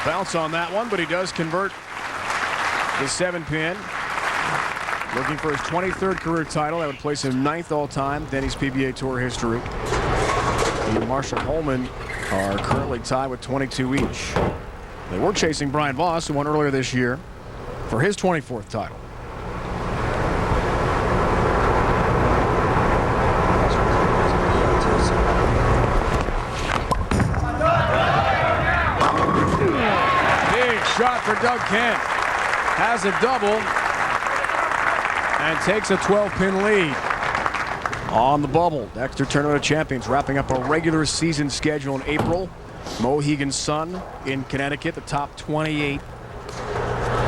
Bounce on that one, but he does convert the 7-pin. Looking for his 23rd career title. That would place him 9th all-time, Denny's PBA Tour history. He and Marshall Holman are currently tied with 22 each. They were chasing Brian Voss, who won earlier this year, for his 24th title. Shot for Doug Kent. Has a double and takes a 12-pin lead on the bubble. Dexter Tournament of Champions wrapping up a regular season schedule in April. Mohegan Sun in Connecticut. The top 28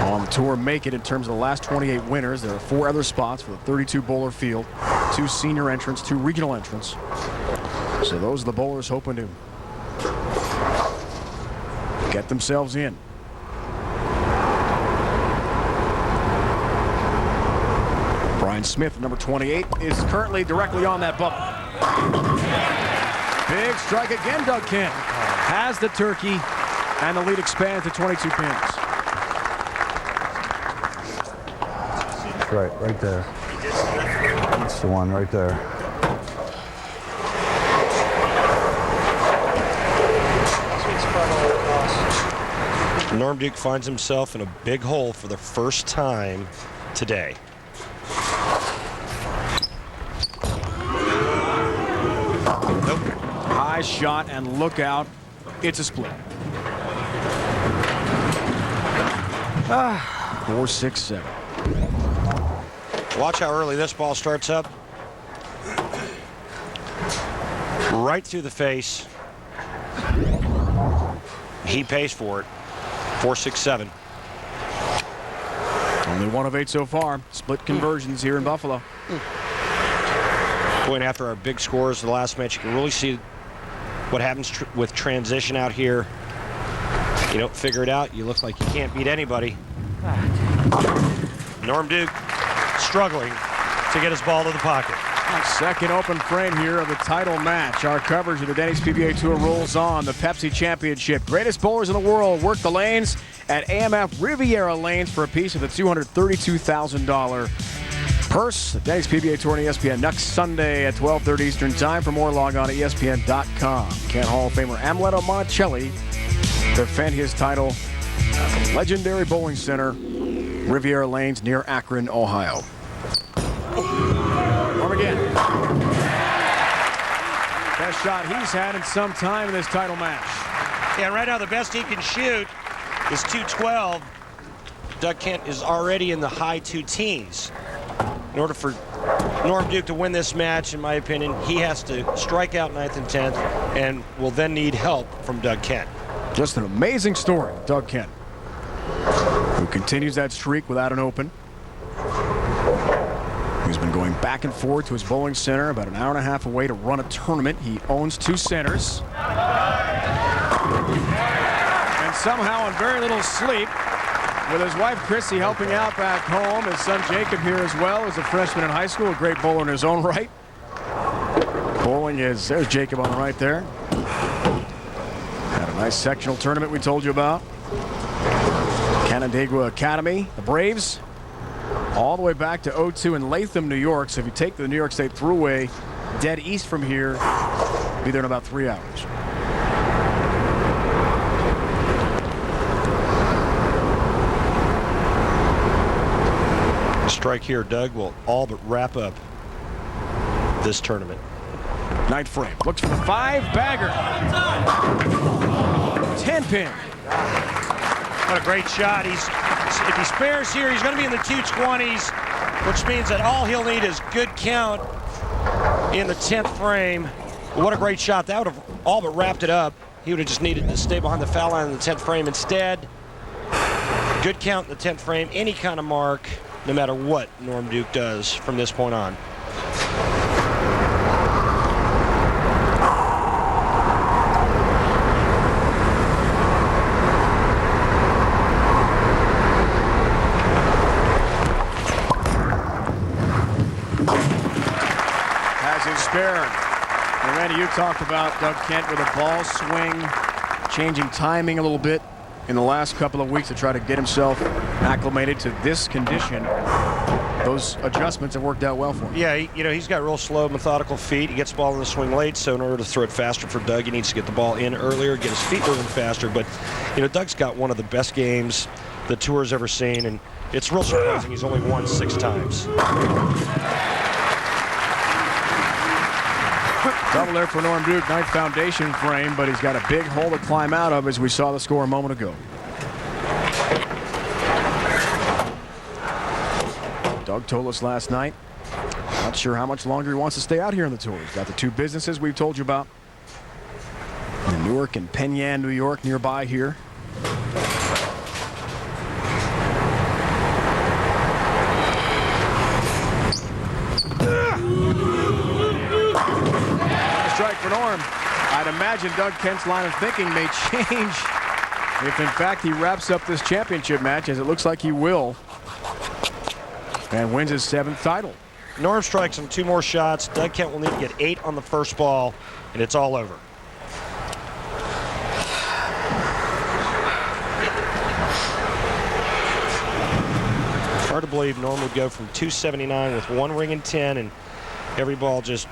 on the tour make it in terms of the last 28 winners. There are 4 other spots for the 32 bowler field. 2 senior entrants, 2 regional entrants. So those are the bowlers hoping to get themselves in. Brian Smith, number 28, is currently directly on that bubble. Big strike again, Doug Kent. Has the turkey, and the lead expands to 22 pins. Right there. That's the one right there. Norm Duke finds himself in a big hole for the first time today. Nope. High shot and look out. It's a split. 4, 6, 7. Watch how early this ball starts up. Right through the face. He pays for it. 4, 6, 7. Only 1 of 8 so far. Split conversions here in Buffalo. Going after our big scores of the last match, you can really see what happens with transition out here. You don't figure it out, you look like you can't beat anybody. Norm Duke struggling to get his ball to the pocket. Second open frame here of the title match. Our coverage of the Denny's PBA Tour rolls on. The Pepsi Championship. Greatest bowlers in the world work the lanes at AMF Riviera Lanes for a piece of the $232,000 purse. The Denny's PBA Tour on ESPN next Sunday at 12:30 Eastern Time. For more, log on to ESPN.com. Kent Hall of Famer Amleto Monticelli defend his title at the legendary bowling center, Riviera Lanes near Akron, Ohio. Norm again. Best shot he's had in some time in this title match. Yeah, right now the best he can shoot is 212. Doug Kent is already in the high 2 teens. In order for Norm Duke to win this match, in my opinion, he has to strike out 9th and 10th and will then need help from Doug Kent. Just an amazing story, Doug Kent, who continues that streak without an open. He's been going back and forth to his bowling center about an hour and a half away to run a tournament. He owns 2 centers. And somehow in very little sleep, with his wife Chrissy helping out back home, his son Jacob here as well, as a freshman in high school, a great bowler in his own right. Bowling is, there's Jacob on the right there. Had a nice sectional tournament we told you about. Canandaigua Academy, the Braves, all the way back to O2 in Latham, New York. So if you take the New York State Thruway dead east from here, be there in about 3 hours. Strike here, Doug, will all but wrap up this tournament. 9th frame. Looks for the 5-bagger. 10-pin. What a great shot. If he spares here, he's going to be in the 220s, which means that all he'll need is good count in the 10th frame. What a great shot. That would have all but wrapped it up. He would have just needed to stay behind the foul line in the 10th frame. Instead, good count in the 10th frame, any kind of mark, no matter what Norm Duke does from this point on. Has his spare. And Randy, you talked about Doug Kent with a ball swing, changing timing a little bit. in the last couple of weeks to try to get himself acclimated to this condition. Those adjustments have worked out well for him. Yeah, he's got real slow, methodical feet. He gets the ball in the swing late, so in order to throw it faster for Doug, he needs to get the ball in earlier, get his feet moving faster. But, Doug's got one of the best games the tour's ever seen, and it's real surprising he's only won 6 times. Double there for Norm Duke, ninth foundation frame, but he's got a big hole to climb out of, as we saw the score a moment ago. Doug told us last night, not sure how much longer he wants to stay out here on the tour. He's got the 2 businesses we've told you about in Newark and Penn Yan, New York, nearby here. Strike for Norm. I'd imagine Doug Kent's line of thinking may change if, in fact, he wraps up this championship match, as it looks like he will, and wins his 7th title. Norm strikes him 2 more shots. Doug Kent will need to get 8 on the first ball, and it's all over. Hard to believe Norm would go from 279 with 1 ring and 10, and every ball just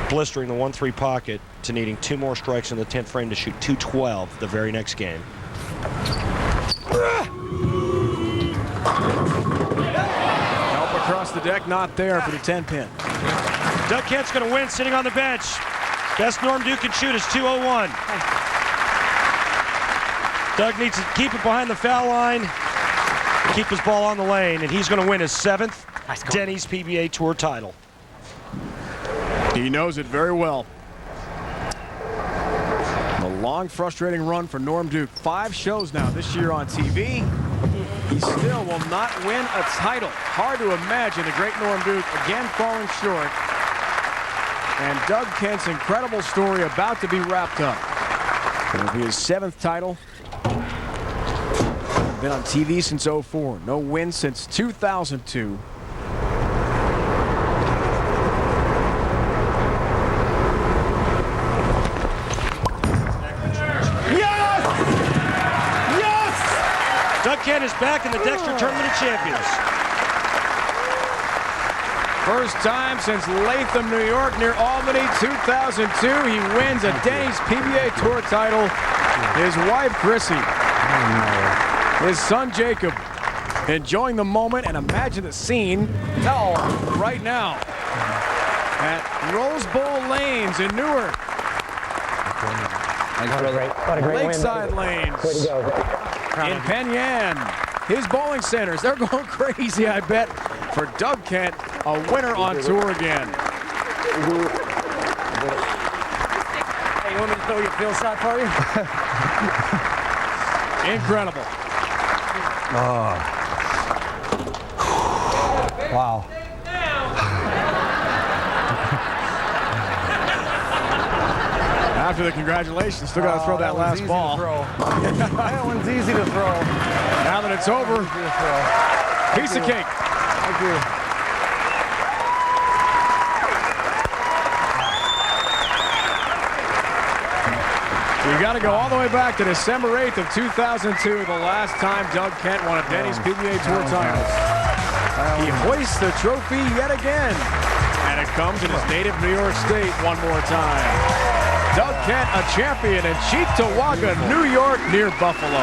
blistering the 1-3 pocket, to needing 2 more strikes in the 10th frame to shoot 212 the very next game. Help across the deck, not there for the 10-pin. Doug Kent's going to win sitting on the bench. Best Norm Duke can shoot is 201. Doug needs to keep it behind the foul line, keep his ball on the lane, and he's going to win his 7th Denny's PBA Tour title. He knows it very well. A long, frustrating run for Norm Duke. 5 shows now this year on TV. He still will not win a title. Hard to imagine the great Norm Duke again falling short. And Doug Kent's incredible story about to be wrapped up. It'll be his 7th title. Been on TV since '04. No win since 2002. Doug Kent is back in the Dexter Tournament of Champions. First time since Latham, New York, near Albany, 2002. He wins a Denny's PBA Tour title. His wife, Chrissy, his son, Jacob, enjoying the moment. And imagine the scene right now at Rose Bowl Lanes in Newark. What a great Lakeside Lanes. Way to go. In Penn Yan, his bowling centers, they're going crazy, I bet, for Doug Kent, a winner on tour again. Hey, you want me to throw your field shot for you? Incredible. Wow. After the congratulations, still got to throw that last ball. That one's easy to throw. Now that it's over, piece of cake. Thank you. You got to go all the way back to December 8th of 2002, the last time Doug Kent won a Denny's PBA Tour title. He hoists the trophy yet again, and it comes in his native New York State one more time. Doug Kent, a champion in Cheektowaga, New York, near Buffalo.